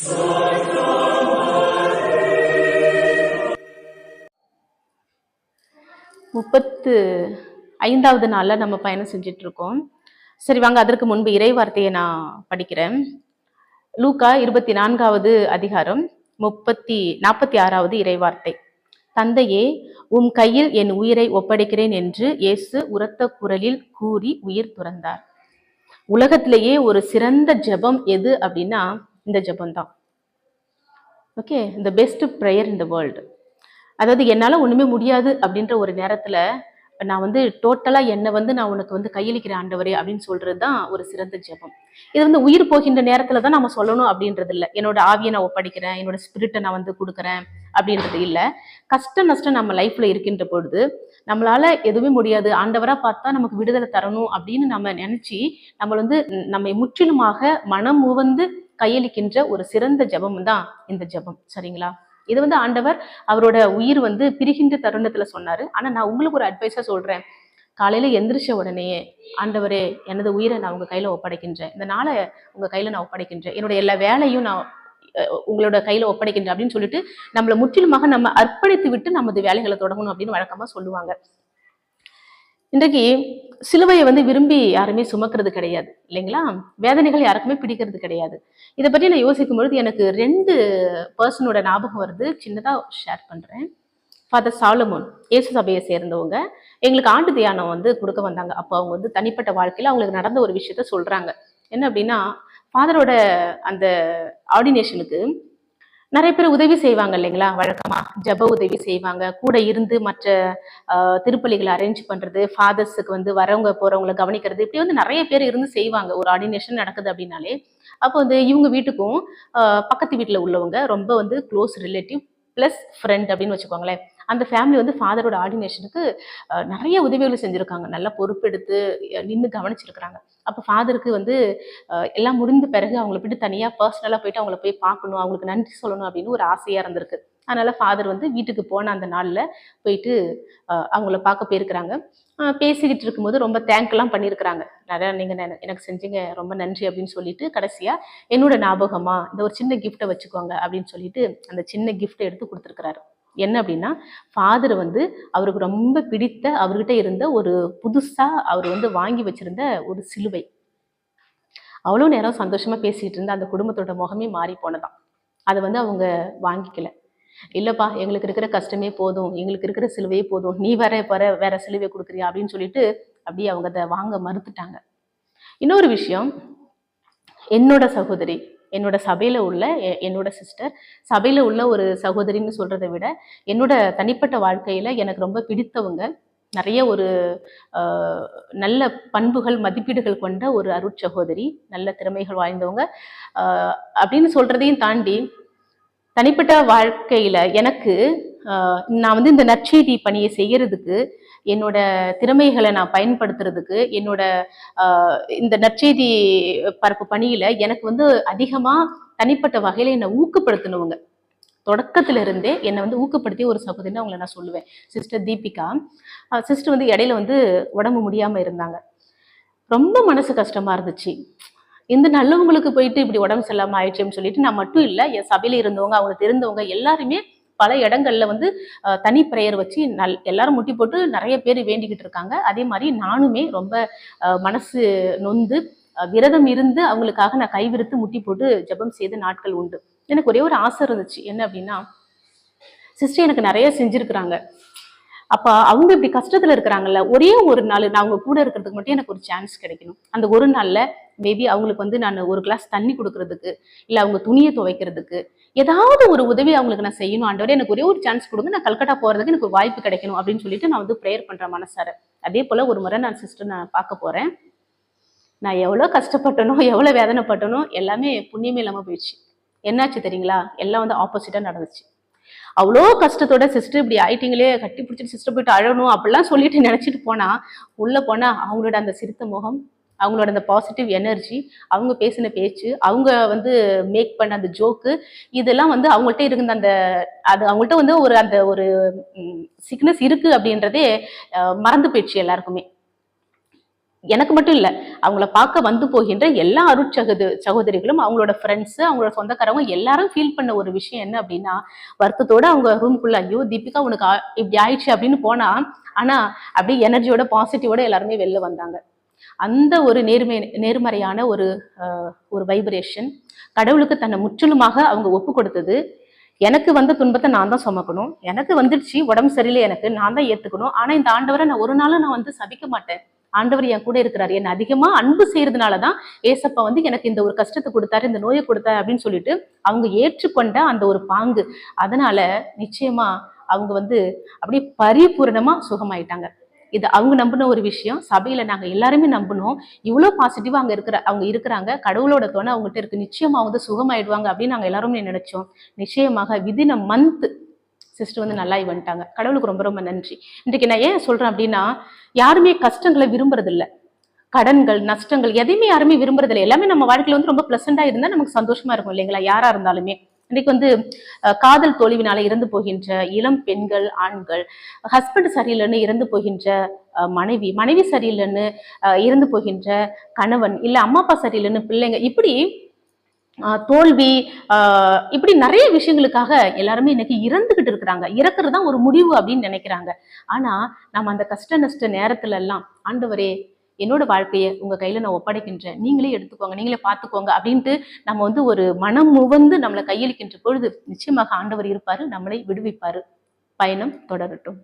35வது நாள்ல நம்ம பயணம் செஞ்சுட்டு இருக்கோம். சரி வாங்க, அதற்கு முன்பு இறை வார்த்தையை நான் படிக்கிறேன். லூக்கா 24வது அதிகாரம் 46வது இறை வார்த்தை. தந்தையே, உம் கையில் என் உயிரை ஒப்படைக்கிறேன் என்று இயேசு உரத்த குரலில் கூறி உயிர் துறந்தார். உலகத்திலேயே ஒரு சிறந்த ஜெபம் எது அப்படின்னா இந்த ஜெபம் தான். ஓகே, இந்த best prayer in the world. அதாவது என்னால் ஒன்றுமே முடியாது அப்படின்ற ஒரு நேரத்தில் நான் டோட்டலாக என்னை நான் உனக்கு கையளிக்கிறேன் ஆண்டவரே அப்படின்னு சொல்கிறது தான் ஒரு சிறந்த ஜெபம். இது உயிர் போகின்ற நேரத்தில் தான் நம்ம சொல்லணும் அப்படின்றது இல்லை. என்னோட ஆவியை நான் ஒப்படைக்கிறேன், என்னோட ஸ்பிரிட்டை நான் கொடுக்குறேன் அப்படின்றது இல்லை. கஷ்ட நஷ்டம் நம்ம லைஃப்பில் இருக்கின்ற பொழுது நம்மளால எதுவுமே முடியாது, ஆண்டவராக பார்த்தா நமக்கு விடுதலை தரணும் அப்படின்னு நம்ம நினச்சி நம்ம நம்மை முற்றிலுமாக மனம் உவந்து கையளிக்கின்ற ஒரு சிறந்த ஜெபம் தான் இந்த ஜெபம். சரிங்களா? இது ஆண்டவர் அவரோட உயிர் பிரிகின்ற தருணத்துல சொன்னாரு. ஆனா நான் உங்களுக்கு ஒரு அட்வைஸா சொல்றேன். காலையில எந்திரிச்ச உடனே, ஆண்டவரே எனது உயிரை நான் உங்க கையில ஒப்படைக்கின்றேன், இந்த நாளை உங்க கையில நான் ஒப்படைக்கின்றேன், என்னோட எல்லா வேலையும் நான் உங்களோட கையில ஒப்படைக்கின்றேன் அப்படின்னு சொல்லிட்டு நம்மளை முற்றிலுமாக நம்ம அர்ப்பணித்து விட்டு நமது வேலைகளை தொடங்கணும் அப்படின்னு வழக்கமா சொல்லுவாங்க. இன்றைக்கு சிலுவையை விரும்பி யாருமே சுமக்கிறது கிடையாது இல்லைங்களா? வேதனைகள் யாருக்குமே பிடிக்கிறது கிடையாது. இதை பற்றி நான் யோசிக்கும் பொழுது எனக்கு 2 பர்சனோட ஞாபகம் வருது. சின்னதா ஷேர் பண்றேன். ஃபாதர் சாலமோன், இயேசு சபையை சேர்ந்தவங்க, எங்களுக்கு ஆண்டு தியானம் கொடுக்க வந்தாங்க. அப்போ அவங்க தனிப்பட்ட வாழ்க்கையில அவங்களுக்கு நடந்த ஒரு விஷயத்த சொல்றாங்க. என்ன அப்படின்னா, ஃபாதரோட அந்த ஆர்டினேஷனுக்கு நிறைய பேர் உதவி செய்வாங்க இல்லைங்களா? வழக்கமா ஜப உதவி செய்வாங்க, கூட இருந்து மற்ற திருப்பலிகளை அரேஞ்ச் பண்றது, ஃபாதர்ஸுக்கு வரவங்க போறவங்களை கவனிக்கிறது, இப்படி நிறைய பேர் இருந்து செய்வாங்க ஒரு ஆர்டினேஷன் நடக்குது அப்படின்னாலே. அப்போ இவங்க வீட்டுக்கும் பக்கத்து வீட்டுல உள்ளவங்க ரொம்ப க்ளோஸ் ரிலேட்டிவ் பிளஸ் ஃப்ரெண்ட் அப்படின்னு வச்சுக்கோங்களேன். அந்த ஃபேமிலி ஃபாதரோட ஆர்டினேஷனுக்கு நிறைய உதவிகள் செஞ்சுருக்காங்க, நல்லா பொறுப்பெடுத்து நின்று கவனிச்சிருக்கிறாங்க. அப்போ ஃபாதருக்கு எல்லாம் முடிந்த பிறகு அவங்கள போயிட்டு தனியாக பர்சனலாக போயிட்டு அவங்கள போய் பார்க்கணும், அவங்களுக்கு நன்றி சொல்லணும் அப்படின்னு ஒரு ஆசையாக இருந்திருக்கு. அதனால ஃபாதர் வீட்டுக்கு போன அந்த நாளில் போயிட்டு அவங்கள பார்க்க போயிருக்கிறாங்க. பேசிக்கிட்டு இருக்கும்போது ரொம்ப தேங்க்லாம் பண்ணியிருக்கிறாங்க. நிறையா நீங்கள் எனக்கு செஞ்சீங்க, ரொம்ப நன்றி அப்படின்னு சொல்லிட்டு கடைசியாக என்னோட ஞாபகமா இந்த ஒரு சின்ன கிஃப்டை வச்சுக்கோங்க அப்படின்னு சொல்லிட்டு அந்த சின்ன கிஃப்டை எடுத்து கொடுத்துருக்குறாரு. என்ன அப்படின்னா, ஃபாதர் அவருக்கு ரொம்ப பிடித்த, அவர்கிட்ட இருந்த ஒரு புதுசா அவர் வாங்கி வச்சிருந்த ஒரு சிலுவை. அவ்வளோ நேரம் சந்தோஷமா பேசிட்டு இருந்த அந்த குடும்பத்தோட முகமே மாறி போனதாம். அதை அவங்க வாங்கிக்கல. இல்லப்பா, எங்களுக்கு இருக்கிற கஷ்டமே போதும், எங்களுக்கு இருக்கிற சிலுவையே போதும், நீ வேற சிலுவை கொடுக்குறியா அப்படின்னு சொல்லிட்டு அப்படியே அவங்க அதை வாங்க மறுத்துட்டாங்க. இன்னொரு விஷயம், என்னோட சகோதரி, என்னோட சபையில உள்ள என்னோட சிஸ்டர், சபையில உள்ள ஒரு சகோதரின்னு சொல்றதை விட என்னோட தனிப்பட்ட வாழ்க்கையில எனக்கு ரொம்ப பிடித்தவங்க, நிறைய ஒரு நல்ல பண்புகள் மதிப்பீடுகள் கொண்ட ஒரு அருட்சகோதரி, நல்ல திறமைகள் வாய்ந்தவங்க அப்படின்னு சொல்றதையும் தாண்டி தனிப்பட்ட வாழ்க்கையில எனக்கு நான் இந்த நற்செய்தி பணியை செய்யறதுக்கு, என்னோட திறமைகளை நான் பயன்படுத்துறதுக்கு, என்னோட இந்த நற்செய்தி பரப்பு பணியில எனக்கு அதிகமா தனிப்பட்ட வகையில என்னை ஊக்கப்படுத்தினவங்க, தொடக்கத்துல இருந்தே என்னை ஊக்கப்படுத்தி ஒரு சகோதரின்னு அவங்களை நான் சொல்லுவேன். சிஸ்டர் தீபிகா சிஸ்டர் இடையில உடம்பு முடியாம இருந்தாங்க. ரொம்ப மனசு கஷ்டமா இருந்துச்சு. இந்த நல்லவங்களுக்கு போயிட்டு இப்படி உடம்பு சரியில்லாம ஆயிடுச்சுன்னு சொல்லிட்டு நான் மட்டும் இல்லை, என் சபையில இருந்தவங்க, அவங்களுக்கு தெரிந்தவங்க எல்லாருமே பல இடங்கள்ல தனி பிரேயர் வச்சு எல்லாரும் முட்டி போட்டு நிறைய பேர் வேண்டிக்கிட்டு இருக்காங்க. அதே மாதிரி நானுமே ரொம்ப மனசு நொந்து விரதம் இருந்து அவங்களுக்காக நான் கைவிரித்து முட்டி போட்டு ஜெபம் செய்த நாட்கள் உண்டு. எனக்கு ஒரே ஒரு ஆசை இருந்துச்சு. என்ன அப்படின்னா, சிஸ்டர் எனக்கு நிறைய செஞ்சிருக்கிறாங்க, அப்ப அவங்க இப்படி கஷ்டத்துல இருக்கிறாங்கல்ல, ஒரே ஒரு நாள் நான் அவங்க கூட இருக்கிறதுக்கு மட்டும் எனக்கு ஒரு சான்ஸ் கிடைக்கணும். அந்த ஒரு நாள்ல மேபி அவங்களுக்கு நான் ஒரு கிளாஸ் தண்ணி கொடுக்கறதுக்கு, இல்ல அவங்க துணியை துவைக்கிறதுக்கு, ஏதாவது ஒரு உதவி அவங்களுக்கு நான் செய்யணும். ஆண்டவரே எனக்கு ஒரே ஒரு சான்ஸ் கொடுங்க, நான் கல்கட்டா போறதுக்கு எனக்கு ஒரு வாய்ப்பு கிடைக்கணும் அப்படின்னு சொல்லிட்டு நான் ப்ரேயர் பண்றேன் மனசார. அதே போல ஒரு முறை நான் சிஸ்டர் நான் பார்க்க போறேன். நான் எவ்வளவு கஷ்டப்பட்டனோ, எவ்வளவு வேதனைப்பட்டனோ எல்லாமே புண்ணியமே இல்லாம போயிடுச்சு. என்னாச்சு தெரியுங்களா? எல்லாம் ஆப்போசிட்டா நடந்துச்சு. அவ்வளோ கஷ்டத்தோட சிஸ்டர் இப்படி ஆயிட்டீங்களே, கட்டி பிடிச்சிட்டு சிஸ்டர் போயிட்டு அழணும் அப்படிலாம் சொல்லிட்டு நினைச்சிட்டு போனா, உள்ள போனா அவங்களோட அந்த சிரித்த முகம், அவங்களோட அந்த பாசிட்டிவ் எனர்ஜி, அவங்க பேசின பேச்சு, அவங்க மேக் பண்ண அந்த ஜோக்கு, இதெல்லாம் அவங்கள்ட்ட இருந்த அந்த அது அவங்கள்ட்ட ஒரு அந்த ஒரு சிக்னஸ் இருக்கு அப்படின்றதே மறந்து போயிடுச்சு எல்லாருக்குமே. எனக்கு மட்டும் இல்ல, அவங்கள பார்க்க வந்து போகின்ற எல்லா சகோதரிகளும், அவங்களோட ஃப்ரெண்ட்ஸ், அவங்களோட சொந்தக்காரவங்க எல்லாரும் ஃபீல் பண்ண ஒரு விஷயம் என்ன அப்படின்னா, வருத்தத்தோட அவங்க ரூம்குள்ள, ஐயோ தீபிகா உனக்கு இப்படி ஆயிடுச்சு அப்படின்னு போனா, ஆனா அப்படியே எனர்ஜியோட பாசிட்டிவோட எல்லாருமே வெளில வந்தாங்க. அந்த ஒரு நேர்மறையான ஒரு வைப்ரேஷன், கடவுளுக்கு தன்னை முற்றிலுமாக அவங்க ஒப்பு கொடுத்தது. எனக்கு வந்த துன்பத்தை நான் தான் சுமக்கணும், எனக்கு வந்துடுச்சு உடம்பு சரியில்லை, எனக்கு நான் தான் ஏத்துக்கணும். ஆனா இந்த ஆண்டவரை நான் ஒரு நாளும் நான் வந்து சபிக்க மாட்டேன். ஆண்டவர் என் கூட இருக்கிறாரு, என்ன அதிகமா அன்பு செய்யறதுனாலதான் ஏசப்பா வந்து எனக்கு இந்த ஒரு கஷ்டத்தை கொடுத்தாரு, இந்த நோயை கொடுத்தாரு அப்படின்னு சொல்லிட்டு அவங்க ஏற்றுக்கொண்ட அந்த ஒரு பாங்கு, அதனால நிச்சயமா அவங்க வந்து அப்படியே பரிபூரணமா சுகமாயிட்டாங்க. இது அவங்க நம்பின ஒரு விஷயம். சபையில நாங்க எல்லாருமே நம்பணும். இவ்வளவு பாசிட்டிவா அவங்க இருக்கிறாங்க, கடவுளோட துணை அவங்ககிட்ட இருக்கு, நிச்சயமா வந்து சுகமாயிடுவாங்க அப்படின்னு நாங்க எல்லாருமே நினைச்சோம். நிச்சயமாக விதின் அ மந்த் சிஸ்டர் வந்து நல்லாயி வந்துட்டாங்க. கடவுளுக்கு ரொம்ப ரொம்ப நன்றி. இன்றைக்கு நான் ஏன் சொல்றேன் அப்படின்னா, யாருமே கஷ்டங்களை விரும்புறது இல்ல, கடன்கள் நஷ்டங்கள் எதையுமே யாருமே விரும்புறது இல்லை. எல்லாமே நம்ம வாழ்க்கையில வந்து ரொம்ப பிளசண்டா இருந்தா நமக்கு சந்தோஷமா இருக்கும் இல்லைங்களா, யாரா இருந்தாலுமே. இன்னைக்கு வந்து காதல் தோல்வினால இறந்து போகின்ற இளம் பெண்கள், ஆண்கள், ஹஸ்பண்ட் சரியில்லைன்னு இறந்து போகின்ற மனைவி சரியில்லைன்னு இறந்து போகின்ற கணவன், இல்ல அம்மா அப்பா சரியில்லைன்னு பிள்ளைங்க, இப்படி தோல்வி, இப்படி நிறைய விஷயங்களுக்காக எல்லாருமே இன்னைக்கு இறந்துகிட்டு இருக்கிறாங்க. இறக்குறது தான் ஒரு முடிவு அப்படின்னு நினைக்கிறாங்க. ஆனா நம்ம அந்த கஷ்ட நஷ்ட நேரத்துல எல்லாம், ஆண்டவரே என்னோட வாழ்க்கையை உங்க கையில நான் ஒப்படைக்கின்றேன், நீங்களே எடுத்துக்கோங்க, நீங்களே பார்த்துக்கோங்க அப்படின்ட்டு நம்ம வந்து ஒரு மனம் முவந்து நம்மளை கையளிக்கின்ற பொழுது நிச்சயமாக ஆண்டவர் இருப்பாரு, நம்மளை விடுவிப்பாரு. பயணம் தொடரட்டும்.